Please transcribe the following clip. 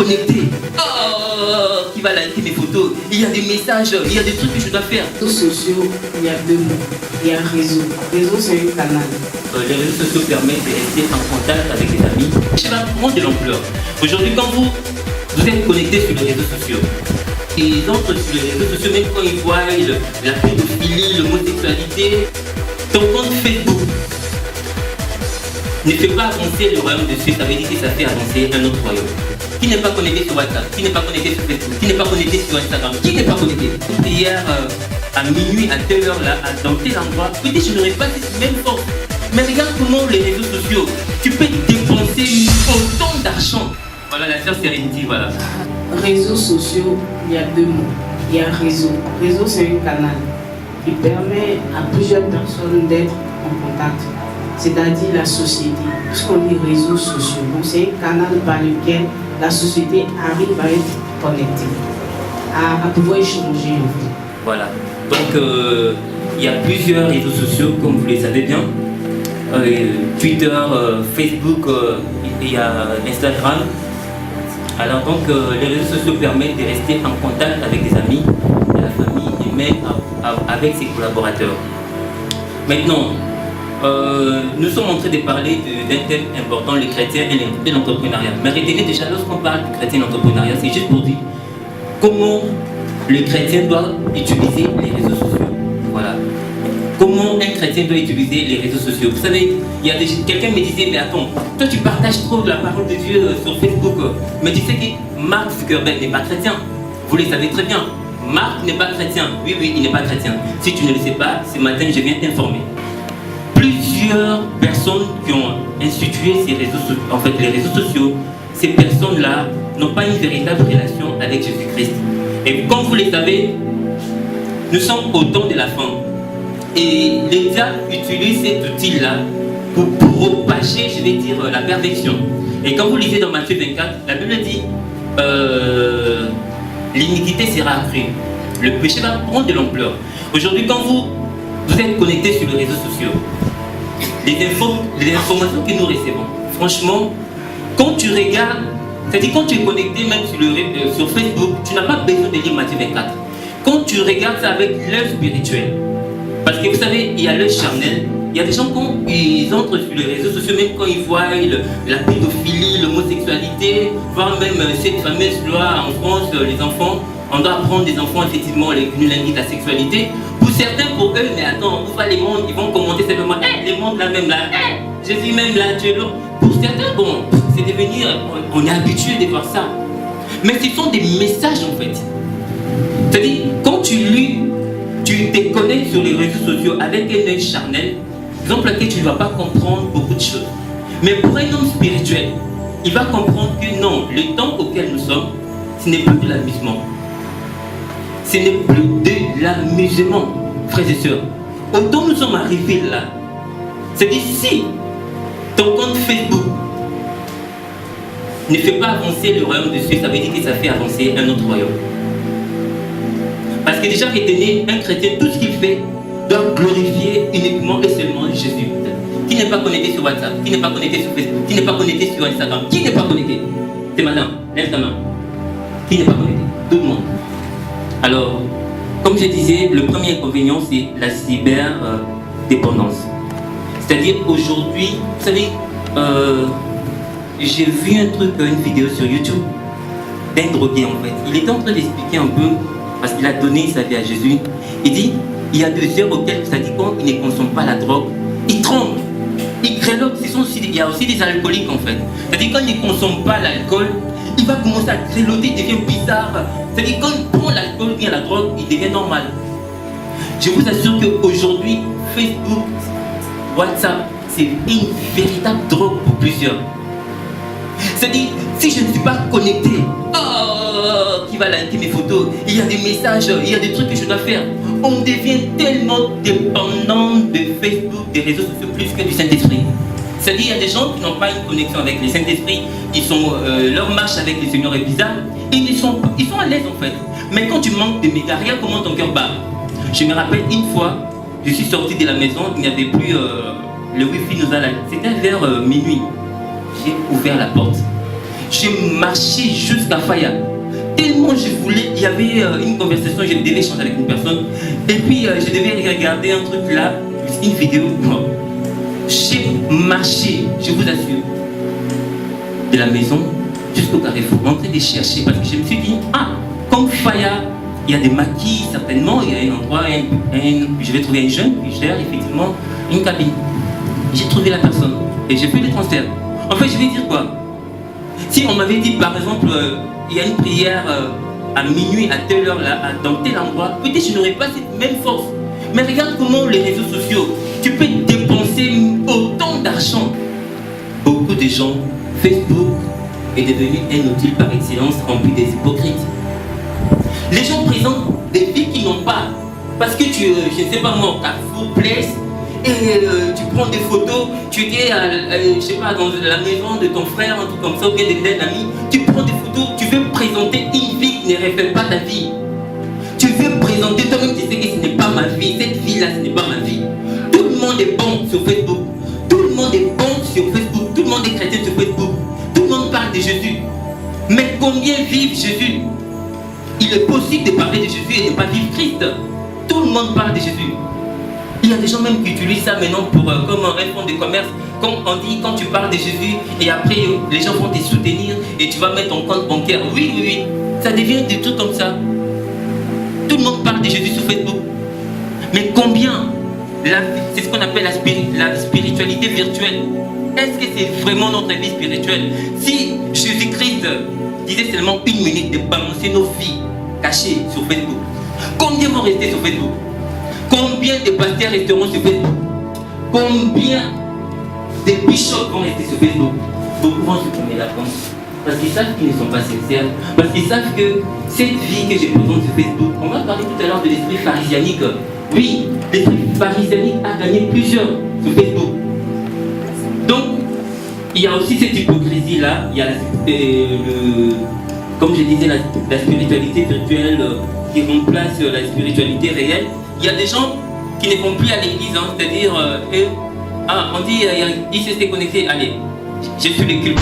connecté. Oh, qui va liker mes photos. Il y a des messages, il y a des trucs que je dois faire. Réseaux sociaux, il y a deux mots. Il y a réseau. Réseau, c'est un canal. Les réseaux sociaux permettent de rester en contact avec des amis. Ça va prendre de l'ampleur. Aujourd'hui, quand vous êtes connecté sur les réseaux sociaux, ils entrent sur les réseaux sociaux, même quand ils voient la pédophilie, l'homosexualité, ton compte Facebook ne fait pas avancer le royaume de Dieu, ça veut dire que ça fait avancer un autre royaume. Qui n'est pas connecté sur WhatsApp, qui n'est pas connecté sur Facebook, qui n'est pas connecté sur Instagram, qui n'est pas connecté. Hier, à minuit, à telle heure-là, dans tel endroit, peut-être je n'aurais pas cette même force. Mais regarde comment les réseaux sociaux, tu peux dépenser autant d'argent. Voilà la sœur Sérénité, voilà. Réseaux sociaux, il y a deux mots. Il y a réseau. Réseau, c'est un canal qui permet à plusieurs personnes d'être en contact. C'est-à-dire la société. Puisqu'on dit réseaux sociaux, donc c'est un canal par lequel la société arrive à être connectée, à pouvoir échanger. Voilà. Donc, il y a plusieurs réseaux sociaux, comme vous les savez bien. Twitter, Facebook, il y a Instagram. Alors donc, les réseaux sociaux permettent de rester en contact avec des amis, de la famille et même avec ses collaborateurs. Maintenant, nous sommes en train de parler d'un thème important, le chrétien et l'entrepreneuriat. Mais retenez déjà, lorsqu'on parle de chrétien et l'entrepreneuriat, c'est juste pour dire comment le chrétien doit utiliser les réseaux sociaux. Voilà. Comment un chrétien doit utiliser les réseaux sociaux. Vous savez, quelqu'un me disait, mais attends, toi tu partages trop la parole de Dieu sur Facebook. Mais tu sais que Mark Zuckerberg n'est pas chrétien. Vous le savez très bien. Mark n'est pas chrétien. Oui, il n'est pas chrétien. Si tu ne le sais pas, ce matin, je viens t'informer. Plusieurs personnes qui ont institué ces réseaux, les réseaux sociaux, ces personnes-là n'ont pas une véritable relation avec Jésus-Christ. Et comme vous le savez, nous sommes au temps de la fin. Et l'État utilise cet outil-là pour propager, je vais dire, la perversion. Et quand vous lisez dans Matthieu 24, la Bible dit l'iniquité sera accrue. Le péché va prendre de l'ampleur. Aujourd'hui, quand vous êtes connecté sur les réseaux sociaux, les informations que nous recevons, franchement, quand tu regardes, c'est-à-dire quand tu es connecté même sur Facebook, tu n'as pas besoin de lire Matthieu 24. Quand tu regardes ça avec l'œil spirituel, parce que vous savez, il y a l'œil charnel, il y a des gens quand ils entrent sur les réseaux sociaux, même quand ils voient la pédophilie, l'homosexualité, voire même cette fameuse loi en France, les enfants, on doit apprendre des enfants effectivement les lundi la sexualité. Pour certains, pour eux, mais attends, où va les mondes, ils vont commenter simplement, les mondes là même là, Jésus même là, Dieu là. Pour certains, bon, c'est devenu, on est habitué de voir ça. Mais ce sont des messages en fait. C'est-à-dire, quand tu lis, tu te connectes sur les réseaux sociaux avec un œil charnel, exemple lequel tu ne vas pas comprendre beaucoup de choses. Mais pour un homme spirituel, il va comprendre que non, le temps auquel nous sommes, ce n'est plus de l'amusement. Ce n'est plus de l'amusement, frères et sœurs. Autant nous sommes arrivés là, c'est-à-dire si ton compte Facebook ne fait pas avancer le royaume de Dieu, ça veut dire que ça fait avancer un autre royaume. Parce que déjà, retenez, un chrétien, tout ce qu'il fait doit glorifier uniquement et seulement Jésus. Qui n'est pas connecté sur WhatsApp, qui n'est pas connecté sur Facebook, qui n'est pas connecté sur Instagram, qui n'est pas connecté? C'est madame, lève ta main. Qui n'est pas connecté? Tout le monde. Alors, comme je disais, le premier inconvénient, c'est la cyberdépendance. C'est-à-dire, aujourd'hui, vous savez, j'ai vu un truc, une vidéo sur YouTube d'un drogué en fait. Il était en train d'expliquer un peu, parce qu'il a donné sa vie à Jésus. Il dit, il y a 2 heures auxquelles, c'est-à-dire quand il ne consomme pas la drogue, il tremble, il grelotte. Il y a aussi des alcooliques en fait. C'est-à-dire quand il ne consomme pas l'alcool, il va commencer à grelotter, il devient bizarre. C'est-à-dire quand il prend l'alcool ou bien la drogue, il devient normal. Je vous assure qu'aujourd'hui, Facebook, WhatsApp, c'est une véritable drogue pour plusieurs. C'est-à-dire, si je ne suis pas connecté, qui va liker mes photos, il y a des messages, il y a des trucs que je dois faire. On devient tellement dépendant de Facebook, des réseaux sociaux, plus que du Saint-Esprit. C'est-à-dire, il y a des gens qui n'ont pas une connexion avec le Saint-Esprit, leur marche avec le Seigneur est bizarre, ils sont à l'aise en fait. Mais quand tu manques de méga, regarde comment ton cœur bat. Je me rappelle une fois, je suis sorti de la maison, il n'y avait plus le wifi, c'était vers minuit. J'ai ouvert la porte. J'ai marché jusqu'à Faya. Tellement je voulais, il y avait une conversation, je devais échanger avec une personne. Et puis je devais regarder un truc là, une vidéo. J'ai marché, je vous assure, de la maison jusqu'au Carrefour, en train de chercher. Parce que je me suis dit, ah, comme Faya, il y a des maquis, certainement, il y a un endroit, je vais trouver un jeune qui gère effectivement une cabine. J'ai trouvé la personne et j'ai fait le transfert. En fait, je vais dire quoi? Si on m'avait dit, par exemple, il y a une prière à minuit, à telle heure, là, dans tel endroit, peut-être je n'aurais pas cette même force. Mais regarde comment les réseaux sociaux, tu peux dépenser autant d'argent. Beaucoup de gens, Facebook est devenu un outil par excellence rempli des hypocrites. Les gens présentent des vies qu'ils n'ont pas. Parce que tu, je ne sais pas moi, Carrefour Place, et tu prends des photos, tu es je sais pas, dans la maison de ton frère, un truc comme ça, ou bien d'un ami, tu prends des photos, tu veux présenter une vie qui ne reflète pas ta vie. Tu veux présenter, toi-même tu sais que ce n'est pas ma vie, cette vie-là, ce n'est pas ma vie. Tout le monde est bon sur Facebook, tout le monde est bon sur Facebook, tout le monde est chrétien sur Facebook, tout le monde parle de Jésus. Mais combien vivent Jésus? Il est possible de parler de Jésus et de ne pas vivre Christ. Tout le monde parle de Jésus. Il y a des gens même qui utilisent ça maintenant pour, comme un fonds de commerce. Comme on dit, quand tu parles de Jésus et après les gens vont te soutenir et tu vas mettre ton compte bancaire. Oui, oui, oui. Ça devient des trucs comme ça. Tout le monde parle de Jésus sur Facebook. Mais combien? C'est ce qu'on appelle la spiritualité virtuelle. Est-ce que c'est vraiment notre vie spirituelle? Si Jésus-Christ disait seulement une minute de balancer nos vies cachées sur Facebook, combien vont rester sur Facebook? Combien de pasteurs resteront sur Facebook? Combien de bishops vont rester sur Facebook? Beaucoup vont supprimer la compte. Parce qu'ils savent qu'ils ne sont pas sincères. Parce qu'ils savent que cette vie que je présente sur Facebook, on va parler tout à l'heure de l'esprit pharisianique. Oui, l'esprit pharisianique a gagné plusieurs sur Facebook. Donc, il y a aussi cette hypocrisie-là. Il y a comme je disais, la spiritualité virtuelle qui remplace la spiritualité réelle. Il y a des gens qui ne vont plus à l'église, hein, c'est-à-dire, on dit, il s'est connecté, allez, je suis le culte.